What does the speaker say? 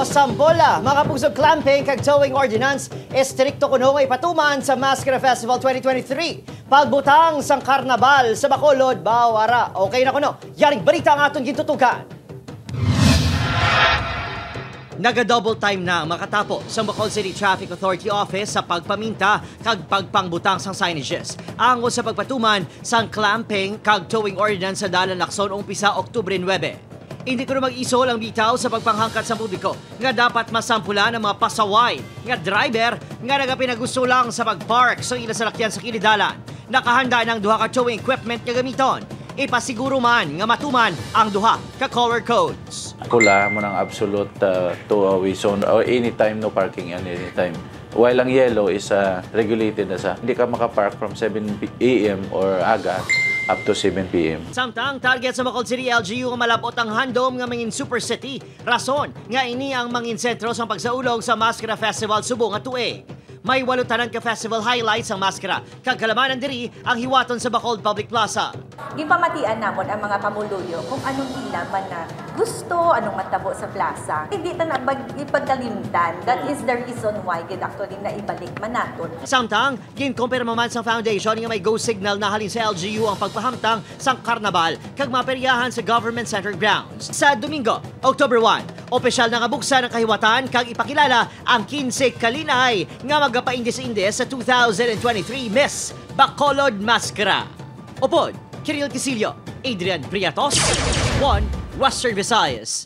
Sambola, mga pusog clamping kag towing ordinance, estrikto kuno nga ipatuman sa Mascara Festival 2023. Pagbutang sang karnabal sa Bacolod, bawara. Okay na kuno, yaring balita ang aton gintutukan. Naga-double time na makatapo sa Bacolod City Traffic Authority Office sa pagpaminta kag pagpangbutang sang signages. Ango sa pagpatuman sang clamping kag towing ordinance sa Dalan Lacson umpisa Oktubre 9. Hindi ko na mag-isol ang bitaw sa pagpanghangkat sa publiko nga dapat masampulan ng mga pasaway nga driver nga nagapinagusto lang sa pagpark sa ilang salakyan sa kilidalan. Nakahanda ng duha ka towing equipment nga gamiton. Ipasiguro man nga matuman ang duha ka color codes. Pula mo ng absolute two-way zone or anytime no parking and anytime. While ang yellow is regulated na sa hindi ka makapark from 7 a.m. or aga up to 7 p.m. Samtang target sa Bacolod City LGU nga malabot ang handom nga mangin super city. Rason nga ini ang mangin sentro sa pagsaulog sa Mascara Festival Subo nga tuig. May 8 tanan ka festival highlights ang Mascara. Kag kalamanan diri ang hiwaton sa Bacolod Public Plaza. Gipamatian namon ang mga pamuluyo kung anong ilaman na gusto, anong matabo sa plaza. Hindi ta na ipagkalimtan. That is the reason why gid actually na ibalik man naton. Samtang ginkumpirma man sa foundation nga may go signal na halin sa LGU ang pagpahamtang sang karnabal kag maperyahan sa government center grounds. Sa Domingo, October 1, opisyal na nga buksan ang kahiwatan kag ipakilala ang 15 kalinay nga magapaindis-indis sa 2023 Miss Bacolod Mascara. Upod, Kiril Kisilio, Adrian Priatos, 1 Western Visayas.